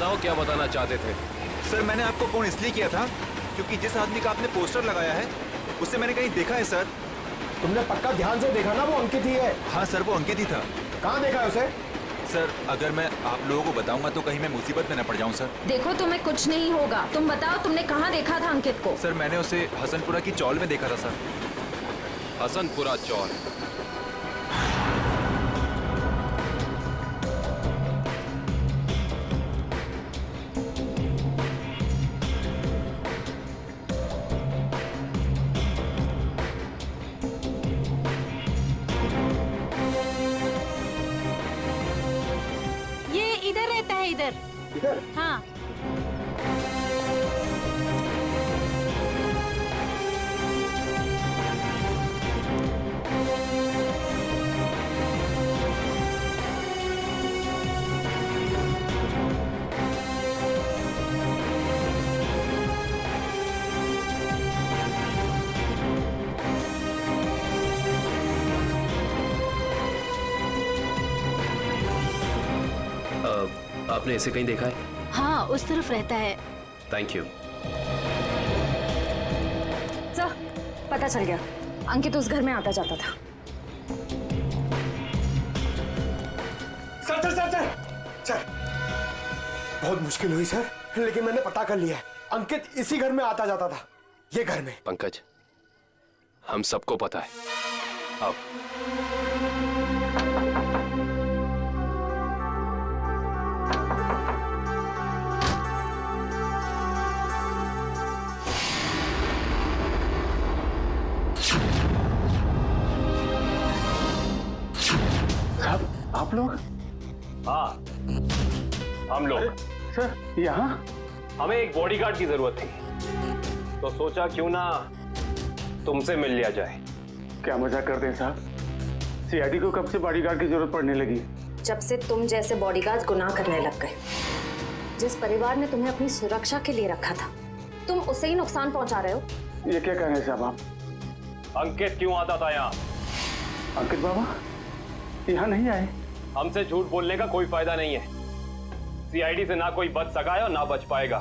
बताओ क्या बताना चाहते थे। सर मैंने आपको फोन इसलिए किया था क्योंकि जिस आदमी का आपने पोस्टर लगाया है उससे मैंने कहीं देखा है सर। तुमने पक्का ध्यान से देखा ना, वो अंकित ही है। हाँ सर वो अंकित ही था। कहाँ देखा है उसे? सर अगर मैं आप लोगों को बताऊंगा तो कहीं मैं मुसीबत में न पड़ जाऊं सर। देखो तुम्हें कुछ नहीं होगा, तुम बताओ तुमने कहाँ देखा था अंकित को? सर मैंने उसे हसनपुरा की चौल में देखा था सर। हसनपुरा चौल? ये इधर रहता है, इधर। इधर? हाँ। आपने इसे कहीं देखा है? हाँ, उस तरफ रहता है। Thank you. सर पता चल गया, अंकित उस घर में आता जाता था। Sir sir sir sir sir, बहुत मुश्किल हुई सर, लेकिन मैंने पता कर लिया है। अंकित इसी घर में आता जाता था, ये घर में। पंकज, हम सबको पता है। अब आप लोग? हाँ, हम लोग। सर यहाँ? हमें एक बॉडीगार्ड की जरूरत थी, तो सोचा क्यों ना तुमसे मिल लिया जाए। क्या मजाक करते हैं साहब? सीआईडी को कब से बॉडीगार्ड की जरूरत पड़ने लगी? जब से तुम जैसे बॉडीगार्ड गुनाह करने लग गए। जिस परिवार ने तुम्हें अपनी सुरक्षा के लिए रखा था, तुम उसे ही नुकसान पहुंचा रहे हो। ये क्या कह रहे हैं साहब आप? अंकित क्यों आता था यहाँ? अंकित बाबा यहाँ नहीं आए। हमसे झूठ बोलने का कोई फायदा नहीं है। सीआईडी से ना कोई बच सका है और ना बच पाएगा,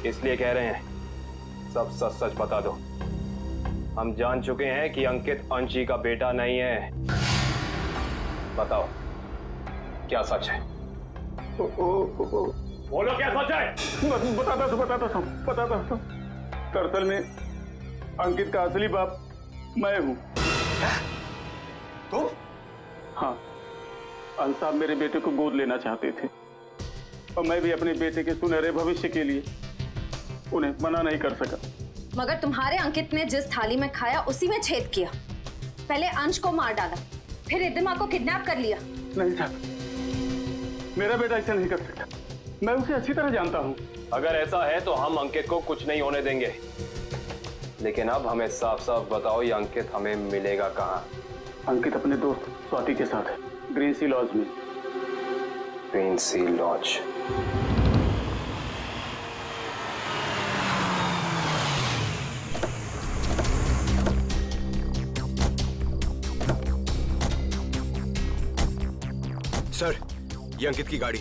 इसलिए कह रहे हैं सब सच सच बता दो। हम जान चुके हैं कि अंकित अंशी का बेटा नहीं है। बताओ क्या सच है? बोलो क्या सच है? बताता हूँ। दरअसल में अंकित का असली बाप मैं हूँ। तुम? हाँ, अंश साहब मेरे बेटे को गोद लेना चाहते थे और मैं भी अपने बेटे के सुनहरे भविष्य के लिए उन्हें मना नहीं कर सका। मगर तुम्हारे अंकित ने जिस थाली में खाया उसी में छेद किया। पहले अंश को मार डाला, फिर रिद्धिमा को किडनैप कर लिया। नहीं साहब, मेरा बेटा ऐसा नहीं कर सकता। मैं उसे अच्छी तरह जानता हूँ। अगर ऐसा है तो हम अंकित को कुछ नहीं होने देंगे, लेकिन अब हमें साफ साफ बताओ ये अंकित हमें मिलेगा कहाँ? अंकित अपने दोस्त स्वाति के साथ है, ग्रीन सी लॉज में। ग्रीन सी लॉज? सर ये अंकित की गाड़ी।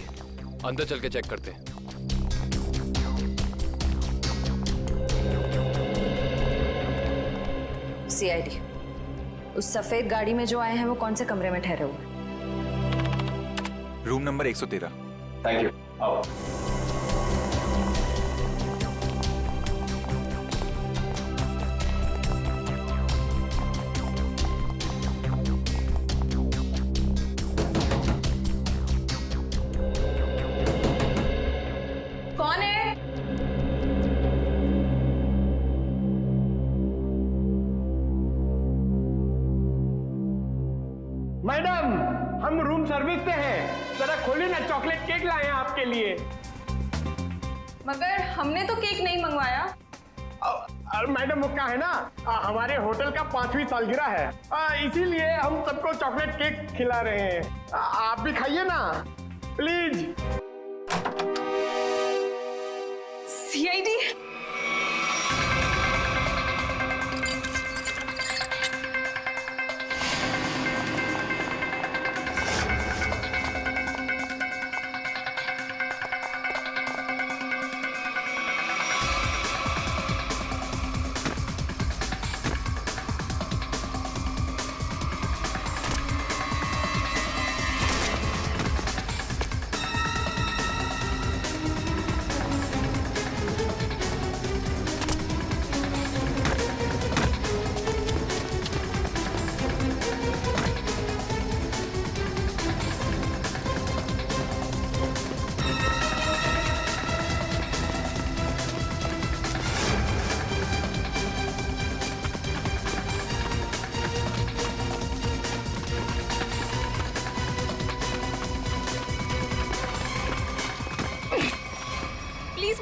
अंदर चल के चेक करते हैं। सीआईडी, उस सफेद गाड़ी में जो आए हैं वो कौन से कमरे में ठहरे हुए? Room number 113। Thank you. आओ। कौन है? मैडम, हम रूम सर्विस से हैं। जरा खोलिए ना, चॉकलेट केक लाए हैं आपके लिए। मगर हमने तो केक नहीं मंगवाया। मैडम वो क्या है ना, हमारे होटल का 5वीं सालगिरह है, इसीलिए हम सबको चॉकलेट केक खिला रहे हैं। आप भी खाइए ना प्लीज। सीआईडी?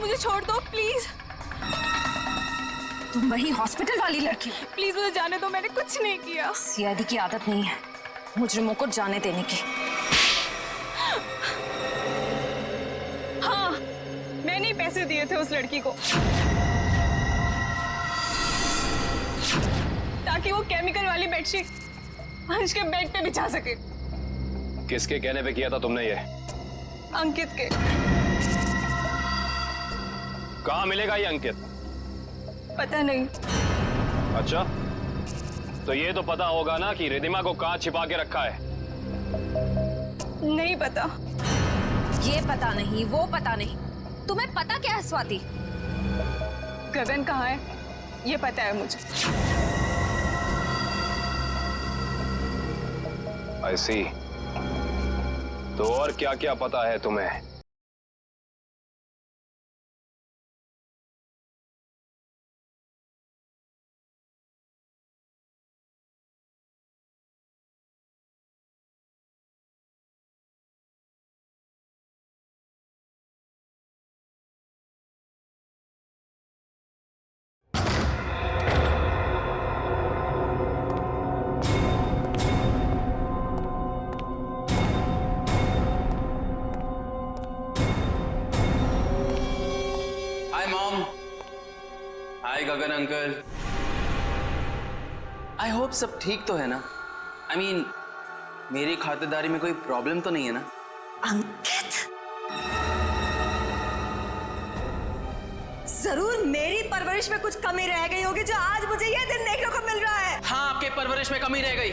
मुझे छोड़ दो प्लीज। तुम वही हॉस्पिटल वाली लड़की हो। प्लीज मुझे जाने दो, मैंने कुछ नहीं किया। सीआईडी की आदत नहीं है मुजरिमों को जाने देने की। हाँ, मैंने ही पैसे दिए थे उस लड़की को ताकि वो केमिकल वाली बेडशीट अंश के बेड पे बिछा सके। किसके कहने पे किया था तुमने ये? अंकित के। कहाँ मिलेगा ये अंकित? पता नहीं। अच्छा, तो ये तो पता होगा ना कि रिधिमा को कहाँ छिपा के रखा है। नहीं पता। ये पता नहीं, वो पता नहीं, तुम्हें पता क्या है स्वाति? गगन कहाँ है ये पता है मुझे। I see। तो और क्या क्या पता है तुम्हें? Hi mom. Hi Gagan uncle. I hope सब ठीक तो है ना? आई मीन मेरी खातिरदारी में कोई प्रॉब्लम तो नहीं है ना? अंकित, जरूर मेरी परवरिश में कुछ कमी रह गई होगी जो आज मुझे यह दिन देखने को मिल रहा है। हाँ, आपके परवरिश में कमी रह गई।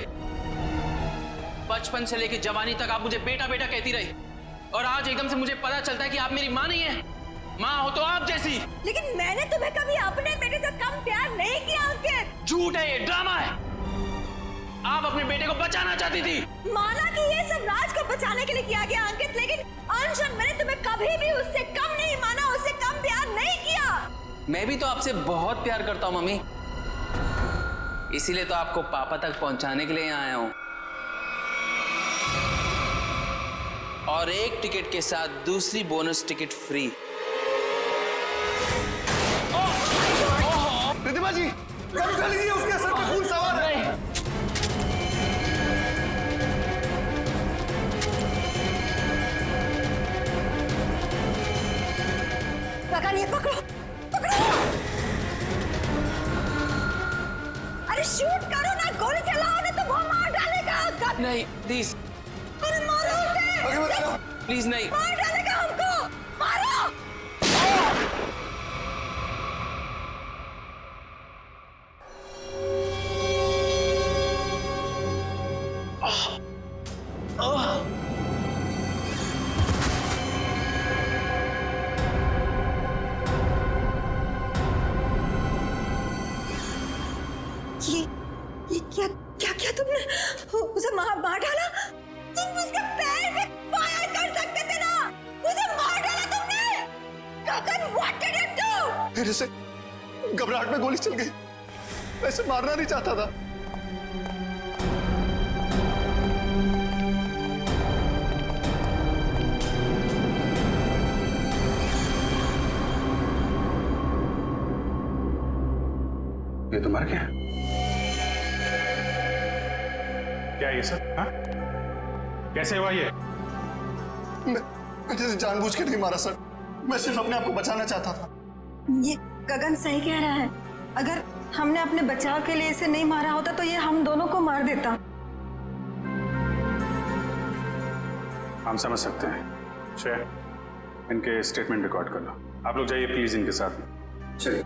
बचपन से लेकर जवानी तक आप मुझे बेटा बेटा कहती रही और आज एकदम से मुझे पता चलता है कि आप मेरी माँ नहीं है। माँ हो तो आप जैसी। लेकिन मैंने तुम्हें कभी अपने बेटे से कम प्यार नहीं किया अंकित। झूठ है, ये ड्रामा है। आप अपने बेटे को बचाना चाहती थी। माना कि ये सब राज को बचाने के लिए किया गया अंकित, लेकिन अंशन मैंने तुम्हें कभी भी उससे कम नहीं माना, उससे कम प्यार नहीं किया। मैं भी तो आपसे बहुत प्यार करता हूँ मम्मी, इसीलिए तो आपको पापा तक पहुंचाने के लिए यहाँ आया हूँ। और एक टिकट के साथ दूसरी बोनस टिकट फ्री। रिधिमा जी, गन चल गई है, उसके सर पे खून सवार है। गगन, ये पकड़ो, पकड़ो। अरे शूट करो ना, गोली चलाओ ना, तो वो मार डालेगा। नहीं प्लीज, अरे मारो उसे। प्लीज नहीं। मार डालेगा हमको, मारो। ये क्या क्या क्या तुमने उसे मार डाला? तुम उसके पैर पे फायर कर सकते थे ना, उसे मार डाला तुमने। गगन, व्हाट डिड यू डू? मेरे से घबराहट में गोली चल गई, वैसे मारना नहीं चाहता था। ये तो मर गया। क्या ये सब? हाँ? कैसे हुआ ये? मैंने जानबूझ के नहीं मारा सर, मैं सिर्फ अपने आप को बचाना चाहता था। ये गगन सही कह रहा है, अगर हमने अपने बचाव के लिए इसे नहीं मारा होता तो ये हम दोनों को मार देता। हम समझ सकते हैं। श्रेया, इनके स्टेटमेंट रिकॉर्ड कर लो। आप लोग जाइए प्लीज इनके साथ में। चलिए।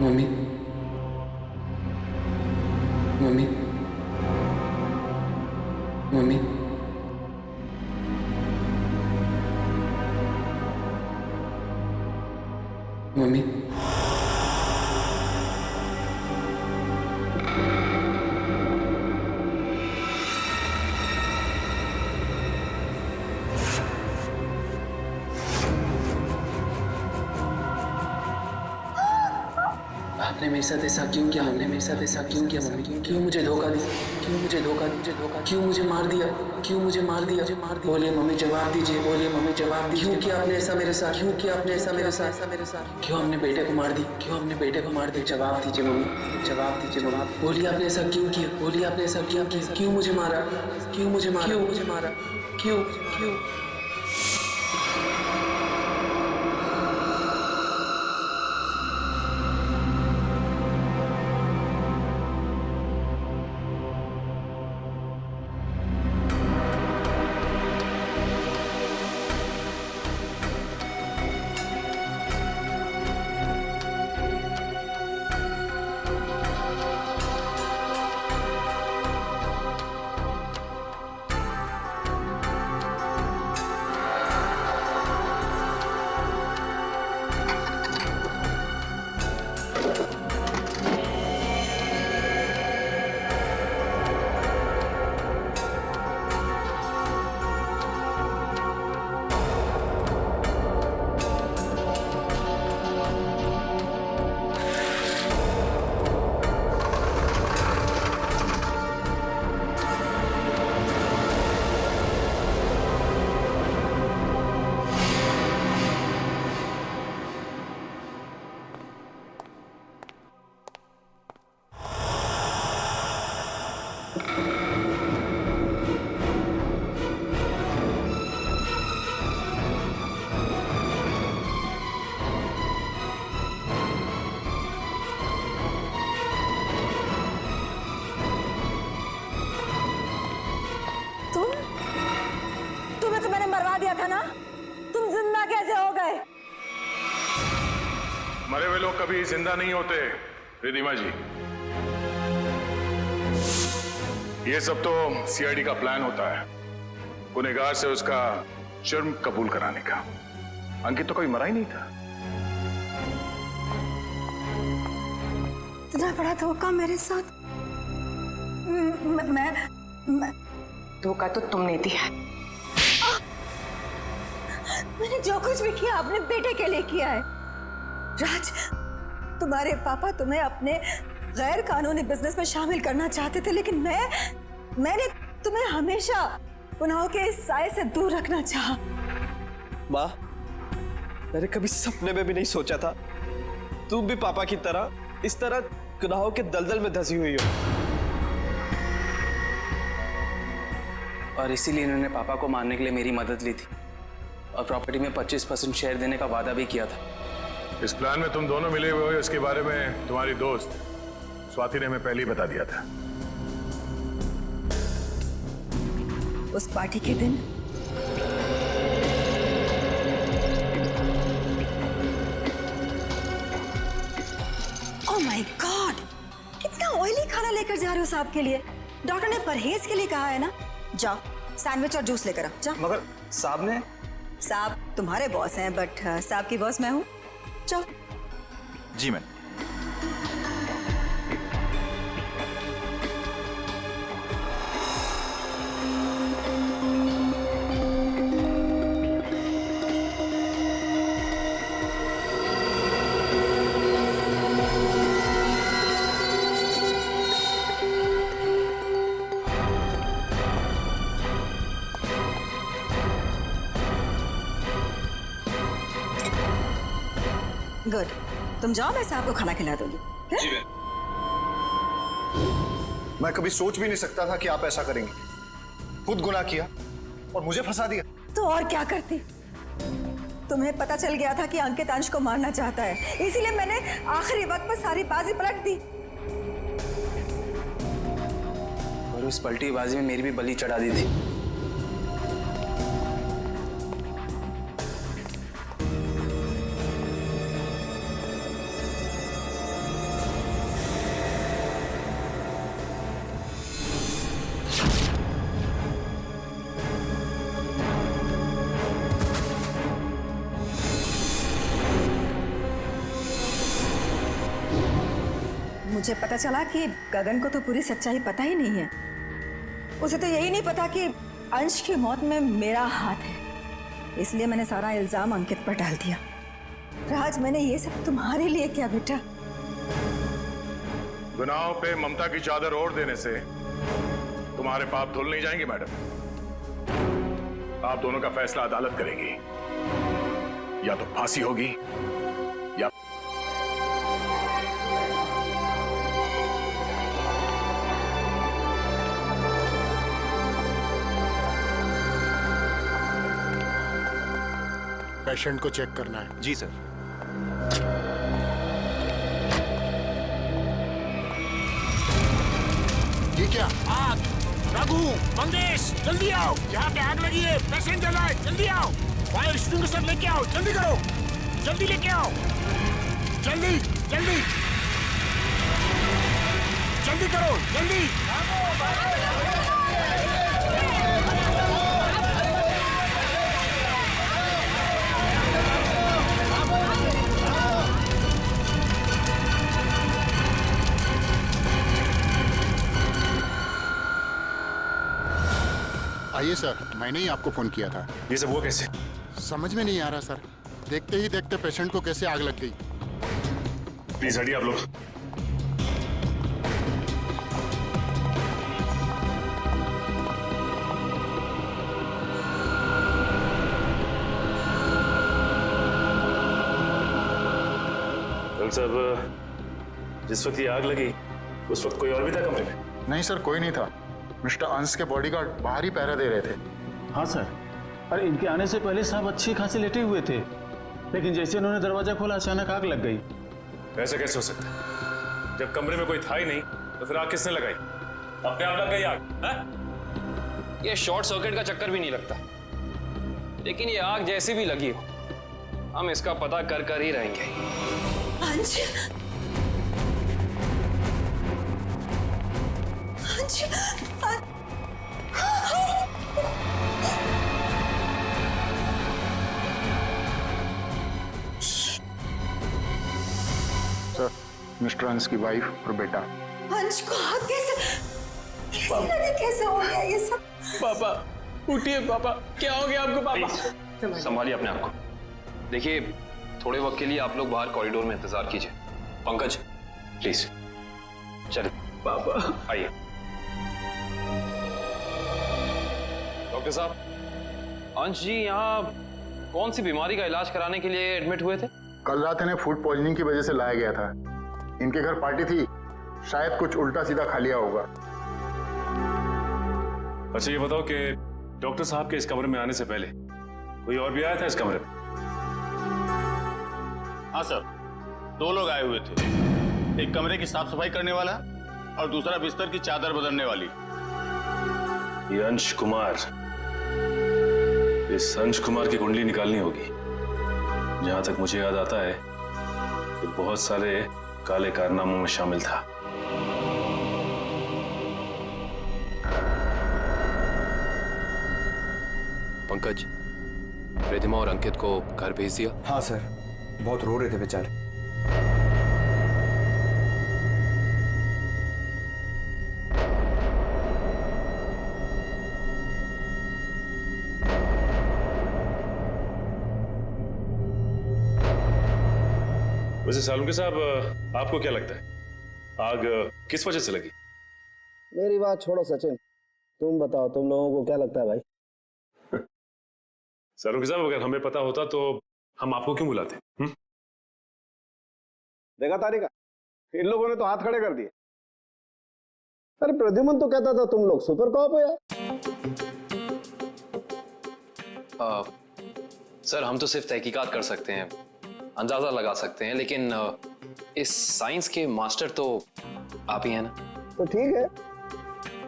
मम्मी, मम्मी, मम्मी, मम्मी, आपने मेरे साथ ऐसा क्यों किया? आपने मेरे साथ ऐसा क्यों किया मम्मी? क्यों मुझे धोखा दिया? क्यों मुझे धोखा क्यों मुझे मार दिया? क्यों मुझे मार दिया? बोलिए मम्मी, जवाब दीजिए। बोलिए मम्मी, जवाब दीजिए। क्यों किया आपने ऐसा मेरे साथ? क्यों किया आपने ऐसा मेरे साथ? क्यों हमने बेटे को मार दी? क्यों हमने बेटे को मार दिया? जवाब दीजिए मम्मी, जवाब दीजिए मम्मी। बोलिए आपने ऐसा क्यों किया? बोलिए आपने ऐसा क्यों किया? क्यों मुझे मारा? क्यों मुझे मारा? क्यों मुझे मारा? क्यों? तुम्हें तो मैंने मरवा दिया था ना, तुम जिंदा कैसे हो गए? मरे हुए लोग कभी जिंदा नहीं होते रिधिमा जी। ये सब तो सीआईडी का प्लान होता है, गुनहगार से उसका जुर्म कबूल कराने का। अंकित तो कभी मरा ही नहीं था। इतना बड़ा धोखा मेरे साथ। मैं धोखा तो तुमने दिया। मैंने जो कुछ भी किया अपने बेटे के लिए किया है। राज, तुम्हारे पापा तुम्हें अपने गैर कानूनी बिजनेस में शामिल करना चाहते थे, लेकिन मैंने तुम्हें हमेशा गुनाहों के इस साए से दूर रखना चाहा। माँ, मैंने कभी सपने में भी नहीं सोचा था तुम भी पापा की तरह इस तरह गुनाहों के दलदल में धंसी हुई हो। और इसीलिए इन्होंने पापा को मारने के लिए मेरी मदद ली थी और प्रॉपर्टी में 25% शेयर देने का वादा भी किया था। इस प्लान में तुम दोनों मिले हुए हो, इसके बारे में तुम्हारी दोस्त स्वाति ने हमें पहले ही बता दिया था। उस पार्टी के दिन ओह माय गॉड, कितना ऑयली खाना लेकर जा रहे हो साहब के लिए? डॉक्टर ने परहेज के लिए कहा है ना। जाओ सैंडविच और जूस लेकर आओ, जाओ। मगर साहब ने? साहब तुम्हारे बॉस हैं, बट साहब की बॉस मैं हूँ। जाओ। जी मैम। गुड, तुम जाओ, मैं साहब को खाना खिला दूंगी। जी मैम। मैं कभी सोच भी नहीं सकता था कि आप ऐसा करेंगे। खुद गुनाह किया और मुझे फंसा दिया। तो और क्या करती? तुम्हें पता चल गया था कि अंकित अंश को मारना चाहता है, इसीलिए मैंने आखिरी वक्त पर सारी बाजी पलट दी। और उस पलटी बाजी में मेरी भी बलि चढ़ा दी थी। मुझे पता चला कि गगन को तो पूरी सच्चाई पता ही नहीं है। उसे तो यही नहीं पता कि अंश की मौत में मेरा हाथ है, इसलिए मैंने सारा इल्जाम अंकित पर डाल दिया। राज, मैंने ये सब तुम्हारे लिए किया बेटा। गुनाहों पे ममता की चादर ओढ़ देने से तुम्हारे पाप धुल नहीं जाएंगे मैडम। आप दोनों का फैसला अदालत करेगी, या तो फांसी होगी या पेशेंट को चेक करना है। जी सर। ये क्या? आग! रघु, मंगेश, जल्दी आओ, यहाँ पे आग लगी है, पेशेंट जला है, जल्दी आओ, फायर एक्सटिंग्विशर लेके आओ, जल्दी करो, जल्दी लेके आओ, जल्दी, जल्दी, जल्दी करो, जल्दी। आइए सर, मैंने ही आपको फोन किया था। ये सब हुआ कैसे? समझ में नहीं आ रहा सर, देखते ही देखते पेशेंट को कैसे आग लग गई। प्लीज हटिए आप लोग। साहब, जिस वक्त ये आग लगी उस वक्त कोई और भी था कमरे में? नहीं सर, कोई नहीं था। मिस्टर अंश के बॉडीगार्ड बाहर ही पहरा दे रहे थे। हाँ सर, अरे इनके आने से पहले साहब अच्छी खासी लेटे हुए थे, लेकिन जैसे उन्होंने दरवाजा खोला अचानक आग लग गई। ऐसा कैसे हो सकता है? जब कमरे में कोई था ही नहीं तो फिर आग किसने लगाई? अपने आप लग गई आग? है? ये शॉर्ट सर्किट का चक्कर भी नहीं लगता, लेकिन ये आग जैसी भी लगी हो, हम इसका पता कर कर ही रहेंगे। अंश, अंश, सर, मिस्टर अंश की वाइफ और बेटा। अंश को आग कैसे लगी, कैसे हो गया ये सब? पापा उठिए, पापा क्या हो गया आपको? पापा संभालिए अपने आप को। देखिए, थोड़े वक्त के लिए आप लोग बाहर कॉरिडोर में इंतजार कीजिए। पंकज प्लीज चलिए। पापा आइए। डॉक्टर साहब, अंश जी यहाँ कौन सी बीमारी का इलाज कराने के लिए एडमिट हुए थे? कल रात इन्हें फूड पॉइजनिंग की वजह से लाया गया था। इनके घर पार्टी थी, शायद कुछ उल्टा सीधा खा लिया होगा। अच्छा ये बताओ कि डॉक्टर साहब के इस कमरे में आने से पहले कोई और भी आया था इस कमरे में? हाँ सर, 2 लोग आए हुए थे, एक कमरे की साफ सफाई करने वाला और दूसरा बिस्तर की चादर बदलने वाली। ये अंश कुमार, इस अंश कुमार की कुंडली निकालनी होगी। जहां तक मुझे याद आता है कि बहुत सारे काले कारनामों में शामिल था। पंकज, रिधिमा और अंकित को घर भेज दिया? हाँ सर, बहुत रो रहे थे बेचारे। वैसे सालुंके साहब, आपको क्या लगता है आग किस वजह से लगी? मेरी बात छोड़ो सचिन, तुम बताओ, तुम लोगों को क्या लगता है भाई? सालुंके साहब, अगर हमें पता होता तो हम आपको क्यों बुलाते? देखा तारिका, इन लोगों ने तो हाथ खड़े कर दिए। अरे प्रद्युमन तो कहता था तुम लोग सुपर कॉप हो यार। सर, हम तो सिर्फ तहकीकात कर सकते हैं, अंदाजा लगा सकते हैं, लेकिन इस साइंस के मास्टर तो आप ही हैं ना। तो ठीक है,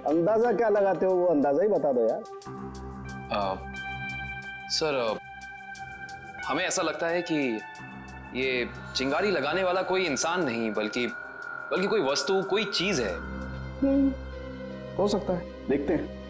अंदाजा क्या लगाते हो वो अंदाजा ही बता दो यार। सर, हमें ऐसा लगता है कि ये चिंगारी लगाने वाला कोई इंसान नहीं, बल्कि कोई वस्तु, कोई चीज है। हो सकता है, देखते हैं।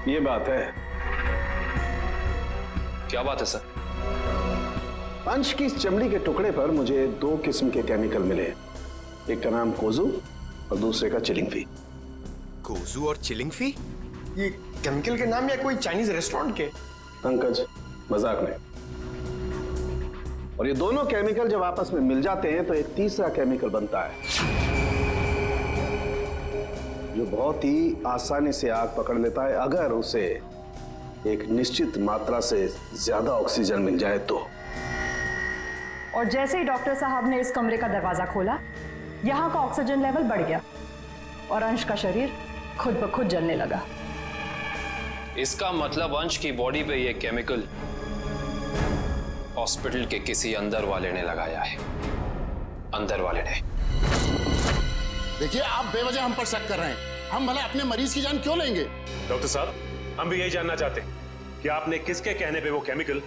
ये बात है, क्या बात है सर? अंश की इस चमड़ी के टुकड़े पर मुझे 2 किस्म के केमिकल मिले। एक का नाम कोजू और दूसरे का चिलिंगफी। कोजू और चिलिंगफी? ये केमिकल के नाम या कोई चाइनीज रेस्टोरेंट के? पंकज, मजाक नहीं। और ये दोनों केमिकल जब आपस में मिल जाते हैं तो एक तीसरा केमिकल बनता है जो बहुत ही आसानी से आग पकड़ लेता है अगर उसे एक निश्चित मात्रा से ज्यादा ऑक्सीजन मिल जाए तो। और जैसे ही डॉक्टर साहब ने इस कमरे का दरवाजा खोला, यहाँ का ऑक्सीजन लेवल बढ़ गया और अंश का शरीर खुद ब खुद जलने लगा। इसका मतलब अंश की बॉडी पे ये केमिकल हॉस्पिटल के किसी अंदर वाले ने लगाया है। अंदर वाले ने। देखिए, आप बेवजह हम पर शक कर रहे हैं। हम भला अपने मरीज की जान क्यों लेंगे? डॉक्टर साहब, हम भी यही जानना चाहते हैं कि आपने किसके कहने पे वो केमिकल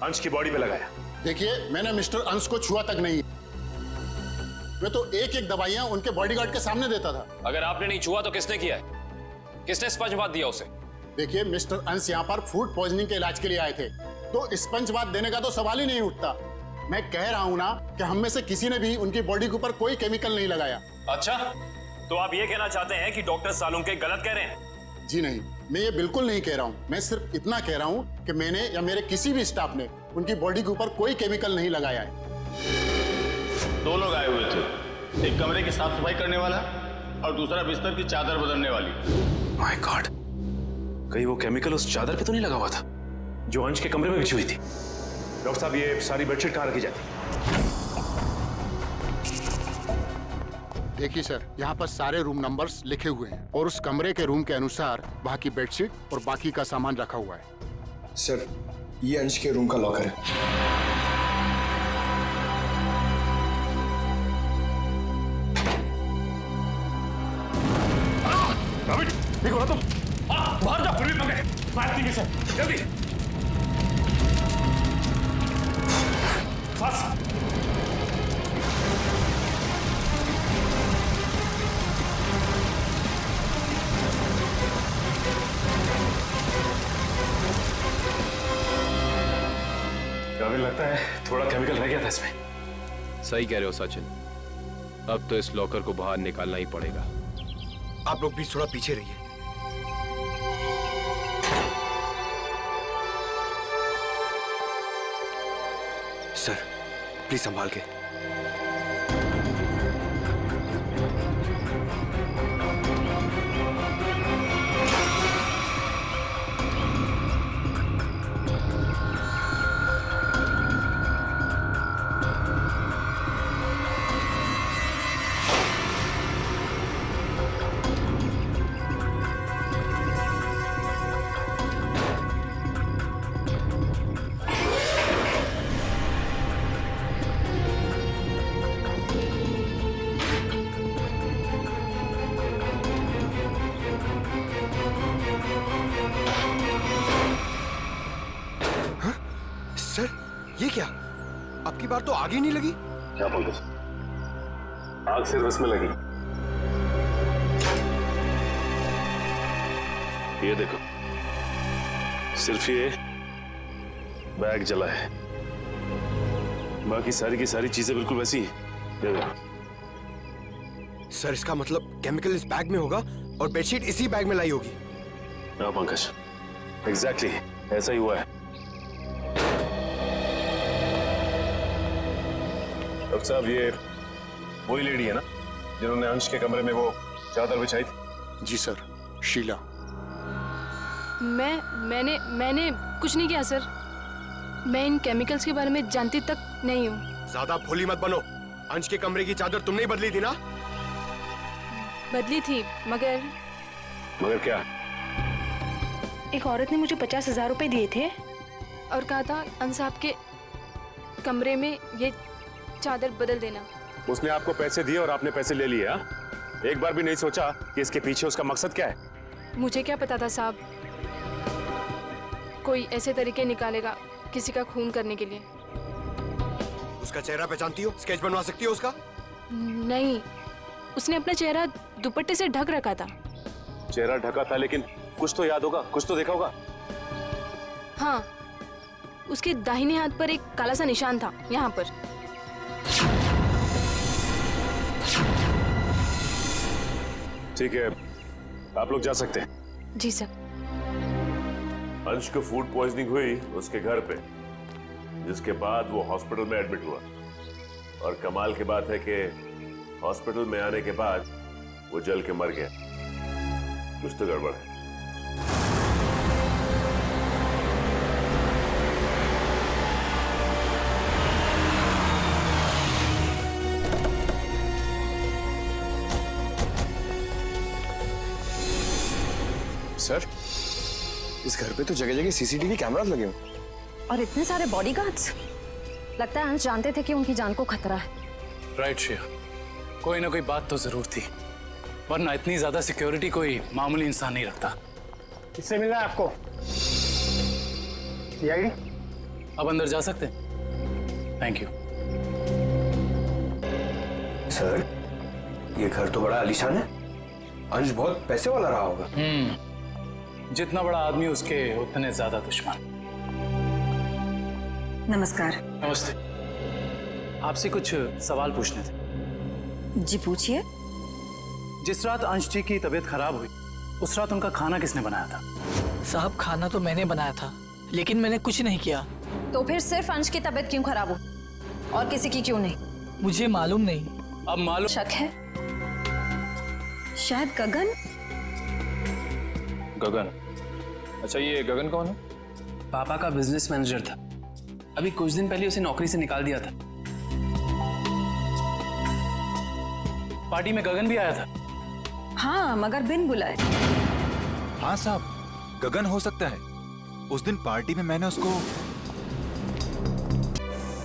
अंश की बॉडी पे लगाया? देखिए, मैंने मिस्टर अंश को छुआ तक नहीं। मैं तो एक एक दवाइयां उनके बॉडीगार्ड के सामने देता था। अगर आपने नहीं छुआ तो किसने किया है? किसने स्पंजबाथ दिया उसे? देखिए, मिस्टर अंश यहाँ पर फूड पॉइजनिंग के इलाज के लिए आए थे, तो स्पंजबाथ देने का तो सवाल ही नहीं उठता। मैं कह रहा हूँ ना कि हम में से किसी ने भी उनकी बॉडी के ऊपर कोई केमिकल नहीं लगाया। अच्छा, तो आप ये कहना चाहते हैं कि डॉक्टर सालुंके गलत कह रहे हैं? जी नहीं, मैं ये बिल्कुल नहीं कह रहा हूँ। मैं सिर्फ इतना कह रहा हूँ कि मैंने या मेरे किसी भी स्टाफ ने उनकी बॉडी के ऊपर कोई केमिकल नहीं लगाया है। 2 लोग आए हुए थे, एक कमरे की साफ सफाई करने वाला और दूसरा बिस्तर की चादर बदलने वाली। माय गॉड, कहीं वो केमिकल उस चादर पे तो नहीं लगा हुआ था जो अंश के कमरे में बिछी हुई थी? डॉक्टर साहब, ये सारी बेडशीट कहाँ रखी जाती? देखिए सर, यहाँ पर सारे रूम नंबर्स लिखे हुए हैं और उस कमरे के रूम के अनुसार वहाँ की बेडशीट और बाकी का सामान रखा हुआ है। सर, ये अंश के रूम का लॉकर है। ठीक हो ना तुम? बाहर जाओ, फिर भी पकड़े। मारती है सर, जल्दी। फंस। हमें लगता है थोड़ा केमिकल रह गया था इसमें। सही कह रहे हो सचिन, अब तो इस लॉकर को बाहर निकालना ही पड़ेगा। आप लोग भी थोड़ा पीछे रहिए। सर, प्लीज संभाल के। सर, ये क्या? आपकी बार तो आग ही नहीं लगी। क्या बोल रहे? आग सिर्फ इसमें लगी। ये देखो, सिर्फ ये बैग जला है, बाकी सारी की सारी चीजें बिल्कुल वैसी हैं। ये देखो। सर, इसका मतलब केमिकल इस बैग में होगा और बेडशीट इसी बैग में लाई होगी। हाँ पंकज, एग्जैक्टली ऐसा ही हुआ है। डॉक्टर साहब, ये वही लेडी है ना जिन्होंने अंश के कमरे में वो चादर बिछाई थी? जी सर, शीला। मैंने कुछ नहीं किया सर। मैं इन केमिकल्स के बारे में जानती तक नहीं हूँ। ज्यादा भोली मत बनो। अंश के कमरे की चादर तुमने ही बदली थी ना? बदली थी, मगर क्या? एक औरत ने मुझे 50,000 रुपए दिए थे और कहा था अंश साहब के कमरे में ये चादर बदल देना। उसने आपको पैसे दिए और आपने पैसे ले लिए? एक बार भी नहीं सोचा कि इसके पीछे उसका मकसद क्या है? मुझे क्या पता था साहब, कोई ऐसे तरीके निकालेगा किसी का खून करने के लिए। उसका चेहरा पहचानती हो? स्केच बनवा सकती हो उसका? नहीं, उसने अपना चेहरा दुपट्टे से ढक रखा था। चेहरा ढका था, लेकिन कुछ तो याद होगा, कुछ तो देखा होगा। हाँ, उसके दाहिने हाथ पर एक काला सा निशान था, यहाँ पर। ठीक है, आप लोग जा सकते हैं। जी सर। अंश को फूड पॉइजनिंग हुई उसके घर पे, जिसके बाद वो हॉस्पिटल में एडमिट हुआ। और कमाल की बात है कि हॉस्पिटल में आने के बाद वो जल के मर गया। कुछ तो गड़बड़ है। सर, इस घर पे तो जगह जगह सीसीटीवी कैमरास लगे हैं। और इतने सारे बॉडीगार्ड्स। लगता है अंश जानते थे कि उनकी जान को खतरा है। राइट श्रेया, कोई ना कोई बात तो जरूर थी, वरना इतनी ज्यादा सिक्योरिटी कोई मामूली इंसान नहीं रखता। किससे मिलना है आपको? सीआईडी? अब अंदर जा सकते हैं। Thank you. सर, ये घर तो बड़ा आलीशान है। अंश बहुत पैसे वाला रहा होगा। जितना बड़ा आदमी उसके उतने ज्यादा दुश्मन। नमस्कार। नमस्ते। आपसे कुछ सवाल पूछने थे। जी पूछिए। जिस रात अंश जी की तबीयत खराब हुई, उस रात उनका खाना किसने बनाया था? साहब, खाना तो मैंने बनाया था, लेकिन मैंने कुछ नहीं किया। तो फिर सिर्फ अंश की तबीयत क्यों खराब हो और किसी की क्यों नहीं? मुझे मालूम नहीं। अब मालूम शक है? शायद गगन। गगन? अच्छा, ये गगन कौन है? पापा का बिजनेस मैनेजर था। अभी कुछ दिन पहले उसे नौकरी से निकाल दिया था। पार्टी में गगन भी आया था? हाँ, मगर बिन बुलाए। हाँ साहब, गगन हो सकता है। उस दिन पार्टी में मैंने उसको।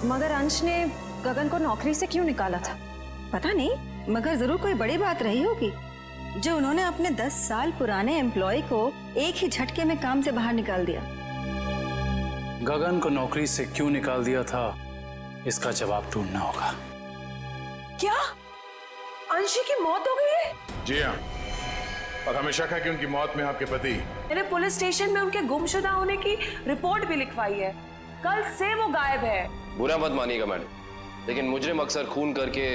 मगर अंश ने गगन को नौकरी से क्यों निकाला था? पता नहीं, मगर जरूर कोई बड़ी बात रही होगी जो उन्होंने अपने 10 साल पुराने एम्प्लॉय को एक ही झटके में काम से बाहर निकाल दिया। गगन को नौकरी से क्यों निकाल दिया था, इसका जवाब ढूंढना होगा। क्या अंशी की मौत हो गई है? जी हाँ, और हमें शक है कि उनकी मौत में आपके पति। मैंने पुलिस स्टेशन में उनके गुमशुदा होने की रिपोर्ट भी लिखवाई है। कल से वो गायब है। बुरा मत मानिएगा मैडम, लेकिन मुजरिम अक्सर खून करके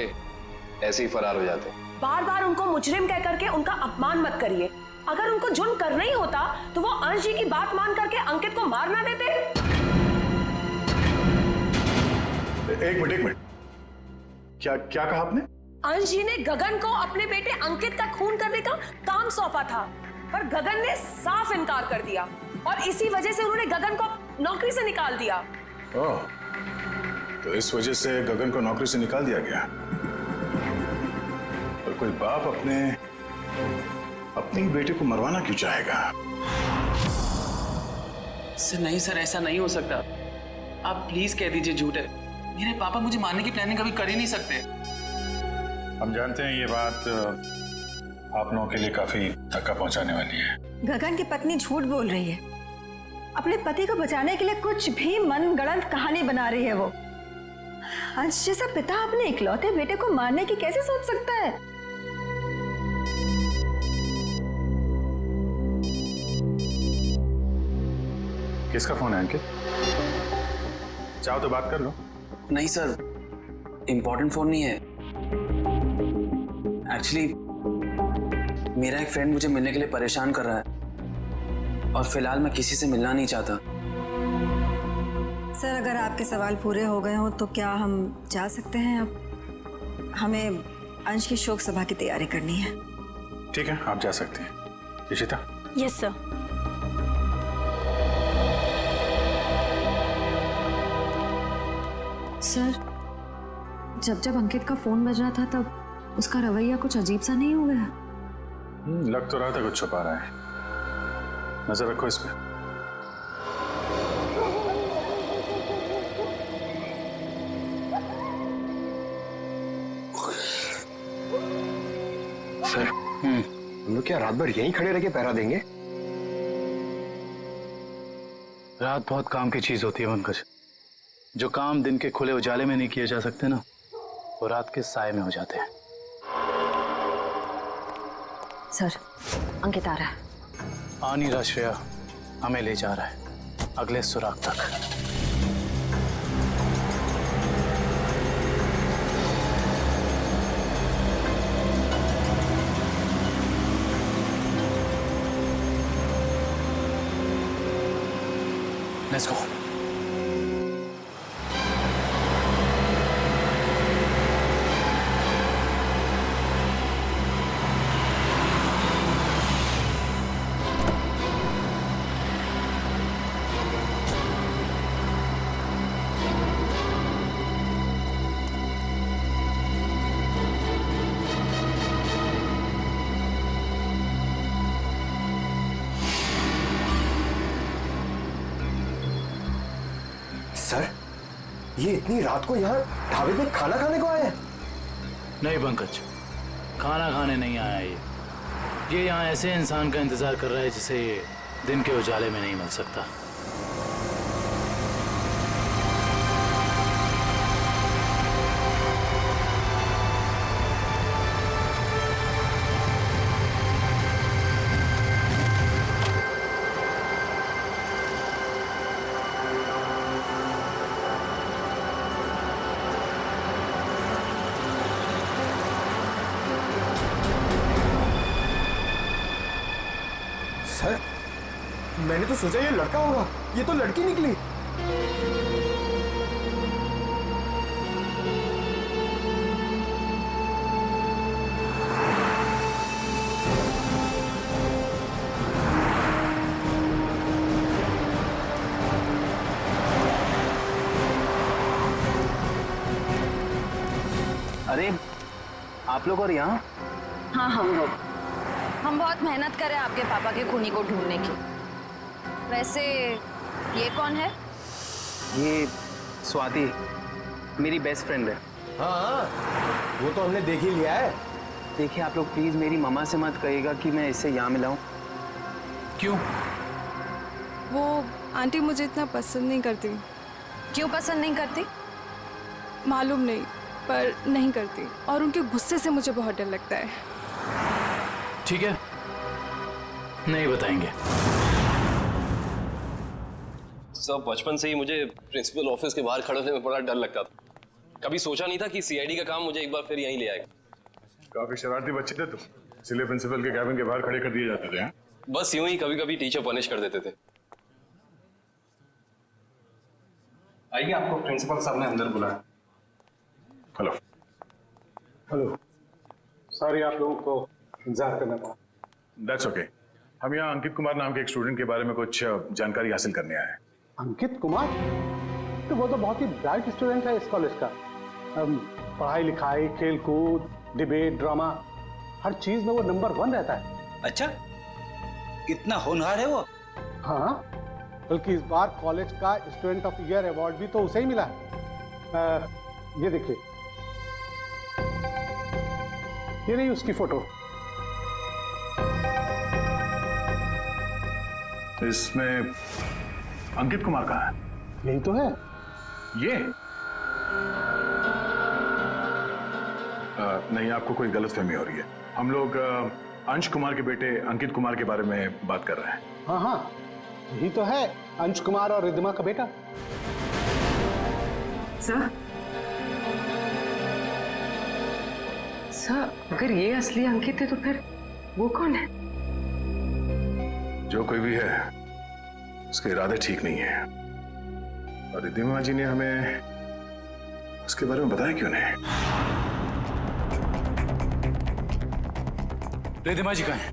ऐसे ही फरार हो जाते हैं। बार बार उनको मुजरिम कह करके उनका अपमान मत करिए। अगर उनको जुर्म करना ही होता तो वो अंश जी की बात मान करके अंकित को मार ना देते। एक मिनट, क्या कहा आपने? अंश जी ने गगन को अपने बेटे अंकित का खून करने का काम सौंपा था, पर गगन ने साफ इनकार कर दिया और इसी वजह से उन्होंने गगन को नौकरी से निकाल दिया। ओह, तो इस वजह से गगन को नौकरी से निकाल दिया गया। और कोई बाप अपने बेटे को मरवाना क्यों चाहेगा? सर नहीं सर, ऐसा नहीं हो सकता। आप प्लीज कह दीजिए झूठ है। मेरे पापा मुझे मारने की प्लानिंग कभी कर ही नहीं सकते। हम जानते हैं ये बात आप लोगों के लिए काफी धक्का पहुंचाने वाली है। गगन की पत्नी झूठ बोल रही है। अपने पति को बचाने के लिए कुछ भी मनगढ़ंत कहानी बना रही है वो। अंश जैसा पिता अपने इकलौते बेटे को मारने की कैसे सोच सकता है? किसका फोन है अंकित? चाहो तो बात कर लो। नहीं सर, इंपॉर्टेंट फोन नहीं है। एक्चुअली मेरा एक फ्रेंड मुझे मिलने के लिए परेशान कर रहा है और फिलहाल मैं किसी से मिलना नहीं चाहता। सर, अगर आपके सवाल पूरे हो गए हो तो क्या हम जा सकते हैं? अब हमें अंश की शोक सभा की तैयारी करनी है। ठीक है, आप जा सकते हैं। इशिता? Yes sir. सर, जब अंकित का फोन बज रहा था तब उसका रवैया कुछ अजीब सा नहीं हो गया? लग तो रहा था कुछ छुपा रहा है। नजर रखो इस पे। सर, हम लोग क्या रात भर यहीं खड़े रह के पहरा देंगे? रात बहुत काम की चीज होती है पंकज। जो काम दिन के खुले उजाले में नहीं किए जा सकते ना, वो रात के साए में हो जाते हैं। सर, अंकित आ रहा है। आ नहीं रहा श्रेया, हमें ले जा रहा है अगले सुराग तक। Let's go. सर, ये इतनी रात को यहाँ ढाबे पे खाना खाने को आए हैं? नहीं पंकज, खाना खाने नहीं आया ये यहाँ ऐसे इंसान का इंतजार कर रहा है जिसे ये दिन के उजाले में नहीं मिल सकता। सर, मैंने तो सोचा ये लड़का होगा, ये तो लड़की निकली। अरे आप लोग और यहाँ? हाँ हम लोग, हम बहुत मेहनत कर रहे हैं आपके पापा के खूनी को ढूंढने की। वैसे ये कौन है? ये स्वाति, मेरी बेस्ट फ्रेंड है। हाँ, वो तो हमने देख ही लिया है। देखिए आप लोग प्लीज मेरी मम्मा से मत कहिएगा कि मैं इससे यहाँ मिलाऊं। क्यों? वो आंटी मुझे इतना पसंद नहीं करती। क्यों पसंद नहीं करती? मालूम नहीं, पर नहीं करती, और उनके गुस्से से मुझे बहुत डर लगता है। ठीक है, नहीं बताएंगे। सब बचपन से ही मुझे प्रिंसिपल ऑफिस के बाहर खड़े होने में बड़ा डर लगता था। कभी सोचा नहीं था कि सीआईडी का काम मुझे एक बार फिर यहीं ले आएगा। काफी शरारती बच्चे थे तुम, इसलिए प्रिंसिपल के कैबिन के बाहर खड़े कर दिए जाते थे। हैं? बस यूं ही कभी कभी टीचर पनिश कर देते थे। आइए, आपको प्रिंसिपल साहब ने अंदर बुलाया। हेलो। हेलो, सॉरी आप लोगों को इंतजार करना पड़ा। That's okay. हम यहाँ अंकित कुमार नाम के एक स्टूडेंट के बारे में कुछ जानकारी हासिल करने आए हैं। अंकित कुमार? तो वो तो बहुत ही ब्राइट स्टूडेंट है इस कॉलेज का। पढ़ाई लिखाई, खेल कूद, डिबेट, ड्रामा, हर चीज में वो नंबर 1 रहता है। अच्छा, इतना होनहार है वो? हाँ, बल्कि इस बार कॉलेज का स्टूडेंट ऑफ ईयर अवार्ड भी तो उसे ही मिला है। ये देखिए, ये रही उसकी फोटो। इसमें अंकित कुमार कहाँ है? यही तो है। ये नहीं, आपको कोई गलतफहमी हो रही है। हम लोग अंश कुमार के बेटे अंकित कुमार के बारे में बात कर रहे हैं। हाँ हाँ, यही तो है, अंश कुमार और रिद्धिमा का बेटा। सर, अगर ये असली अंकित है तो फिर वो कौन है? जो कोई भी है, उसके इरादे ठीक नहीं है। और रिद्धिमा जी ने हमें उसके बारे में बताया क्यों नहीं? रिद्धिमा जी कहाँ हैं?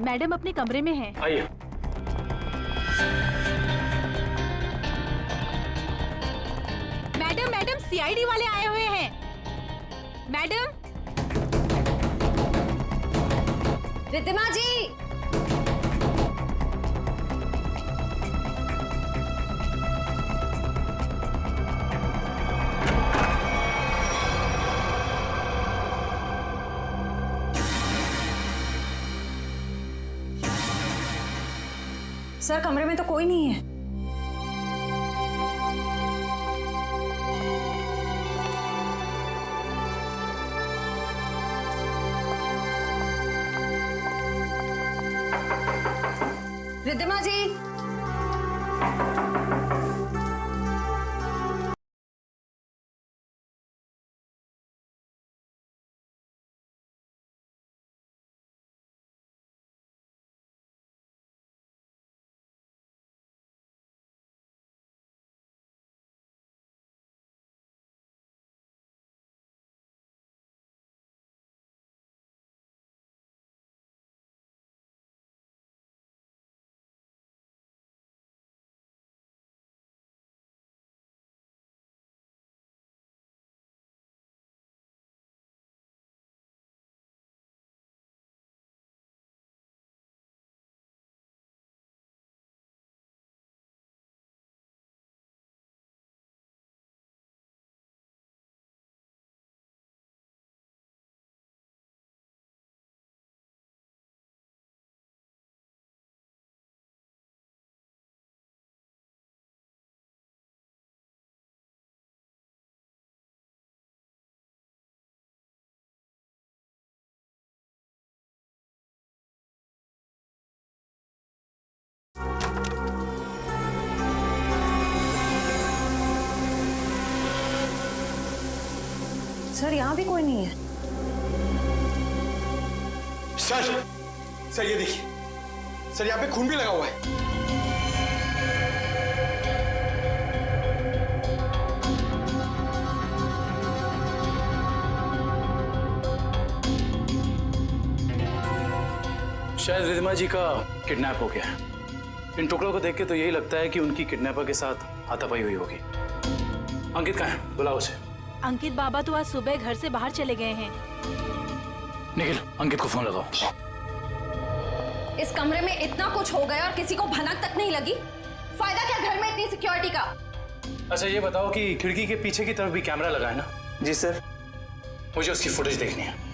मैडम अपने कमरे में हैं। आइए। मैडम सीआईडी वाले आए हुए हैं। मैडम। रिद्धिमा जी। सर, कमरे में तो कोई नहीं है। रिद्धिमा जी। सर यहाँ भी कोई नहीं है। सर ये देखिए सर, यहाँ पे खून भी लगा हुआ है। शायद रिधिमा जी का किडनैप हो गया है। इन टुकड़ों को देख के तो यही लगता है कि उनकी किडनैपर के साथ हाथापाई हुई होगी। अंकित कहाँ है? बुलाओ उसे। अंकित बाबा तो आज सुबह घर से बाहर चले गए हैं। निखिल, अंकित को फोन लगाओ। इस कमरे में इतना कुछ हो गया और किसी को भनक तक नहीं लगी। फायदा क्या घर में इतनी सिक्योरिटी का? अच्छा ये बताओ कि खिड़की के पीछे की तरफ भी कैमरा लगा है ना? जी सर। मुझे उसकी फुटेज देखनी है।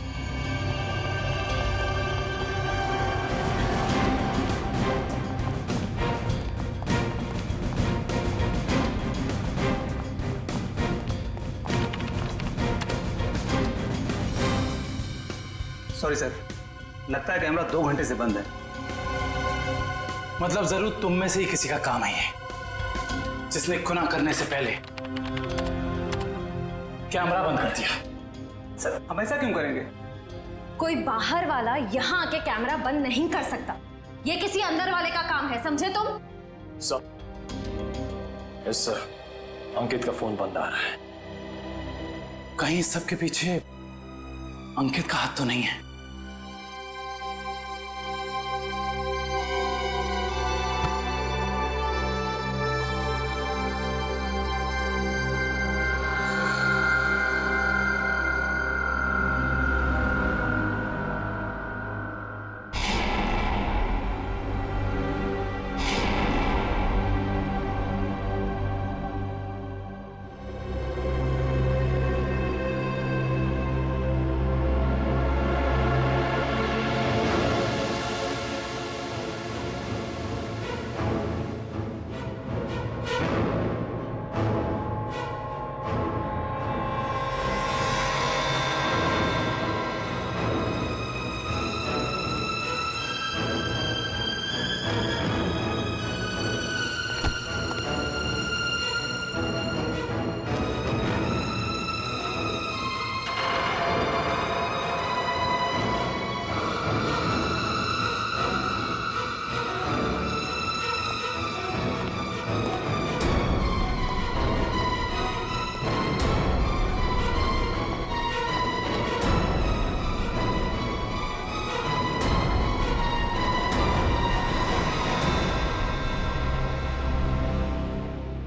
सॉरी सर, लगता है कैमरा 2 घंटे से बंद है। मतलब जरूर तुम में से ही किसी का काम है ये, जिसने गुनाह करने से पहले कैमरा बंद कर दिया। सर हम ऐसा क्यों करेंगे? कोई बाहर वाला यहाँ आके कैमरा बंद नहीं कर सकता। ये किसी अंदर वाले का काम है, समझे तुम? यस सर, अंकित का फोन बंद आ रहा है। कहीं सबके पीछे अंकित का हाथ तो नहीं है?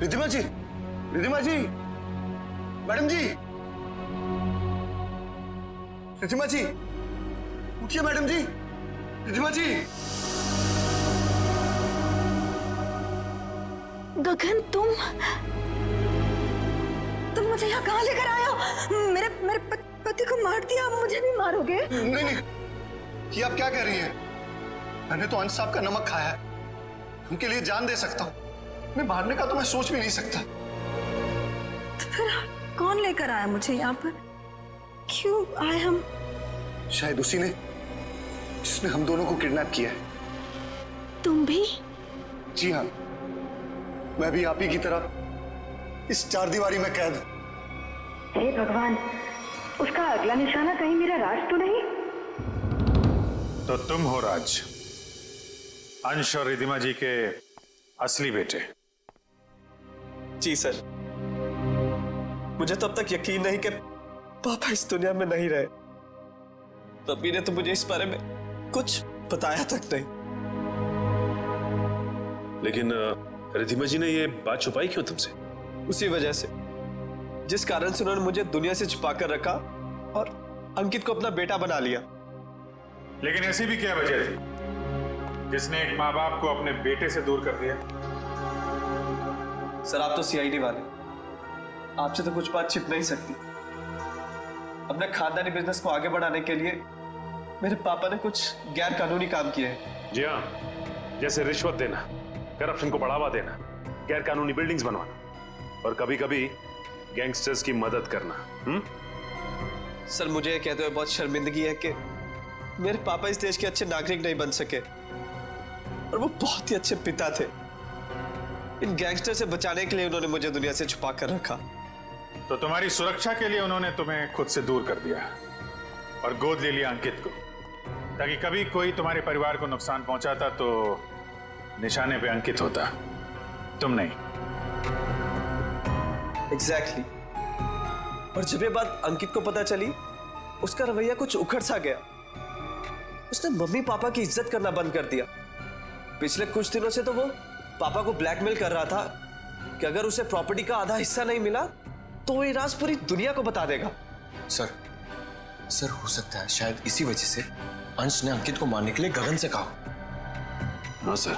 रिधिमा जी, रिधिमा जी, मैडम जी, रिधिमा जी, उठिए मैडम जी, रिधिमा जी। गगन तुम मुझे यहाँ कहाँ लेकर आए हो? मेरे पति को मार दिया, आप मुझे भी मारोगे? नहीं नहीं, ये आप क्या कह रही हैं? मैंने तो अंश साहब का नमक खाया है, उनके लिए जान दे सकता हूँ। मैं मारने का तो मैं सोच भी नहीं सकता। तो फिर कौन लेकर आया मुझे यहाँ पर? क्यों आए हम? शायद उसी ने जिसने हम दोनों को किडनैप किया है। तुम भी? जी हाँ, मैं भी आप ही की तरह इस चारदीवारी में कैद हूं। हे भगवान, उसका अगला निशाना कहीं मेरा राज तो नहीं? तो तुम हो राज, अंश और रिधिमा जी के असली बेटे। जी सर, मुझे तब तक यकीन नहीं कि पापा इस दुनिया में नहीं रहे। पप्पी ने तो मुझे इस बारे में कुछ बताया तक नहीं। लेकिन रिधिमा जी ने ये बात छुपाई क्यों तुमसे? उसी वजह से जिस कारण से उन्होंने मुझे दुनिया से छुपा कर रखा और अंकित को अपना बेटा बना लिया। लेकिन ऐसी भी क्या वजह थी जिसने एक माँ बाप को अपने बेटे से दूर कर दिया? सर आप तो सीआईडी वाले, आपसे तो कुछ बात छिप नहीं सकती। अपने खानदानी बिजनेस को आगे बढ़ाने के लिए मेरे पापा ने कुछ गैर कानूनी काम किए हैं। जी हाँ, जैसे रिश्वत देना, करप्शन को बढ़ावा देना, गैर कानूनी बिल्डिंग्स बनवाना और कभी कभी गैंगस्टर्स की मदद करना। सर मुझे कहते हुए बहुत शर्मिंदगी है कि मेरे पापा इस देश के अच्छे नागरिक नहीं बन सके और वो बहुत ही अच्छे पिता थे। इन गैंगस्टर से बचाने के लिए उन्होंने मुझे दुनिया से छुपा कर रखा। तो तुम्हारी सुरक्षा के लिए उन्होंने तुम्हें खुद से दूर कर दिया और गोद ले लिया अंकित को, ताकि कभी कोई तुम्हारे परिवार को नुकसान पहुंचाता तो निशाने पे अंकित होता, तुम नहीं। एग्जैक्टली। और जब ये बात अंकित को पता चली, उसका रवैया कुछ उखड़ सा गया। उसने मम्मी पापा की इज्जत करना बंद कर दिया। पिछले कुछ दिनों से तो वो पापा को ब्लैकमेल कर रहा था कि अगर उसे प्रॉपर्टी का आधा हिस्सा नहीं मिला तो वो ये राज पूरी दुनिया को बता देगा। सर हो सकता है शायद इसी वजह से अंश ने अंकित को मारने के लिए गगन से कहा। हाँ सर,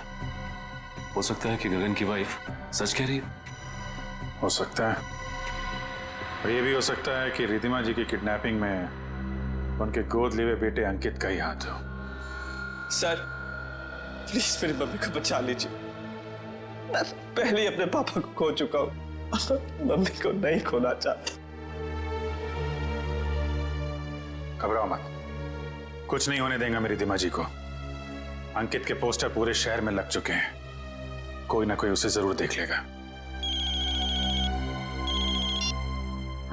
हो सकता है कि गगन की वाइफ सच कह रही है। हो सकता है, और ये भी हो सकता है कि रिधिमा जी की किडनैपिंग में उनके गोद लिए हुए बेटे अंकित का ही हाथ हो। सर प्लीज मेरी मम्मी को बचा लीजिए। मैं पहले ही अपने पापा को खो चुका हूं, मम्मी को नहीं खोना चाहता। घबराओ मत, कुछ नहीं होने देंगे मेरी रिधिमा जी को। अंकित के पोस्टर पूरे शहर में लग चुके हैं, कोई ना कोई उसे जरूर देख लेगा।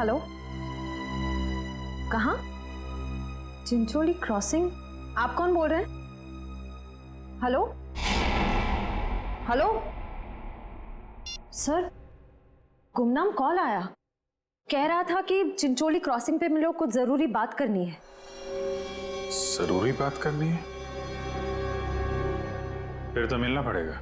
हेलो, कहाँ? चिंचोली क्रॉसिंग? आप कौन बोल रहे हैं? हेलो हेलो सर, गुमनाम कॉल आया, कह रहा था कि चिंचोली क्रॉसिंग पे हम लोग कुछ जरूरी बात करनी है। जरूरी बात करनी है? फिर तो मिलना पड़ेगा।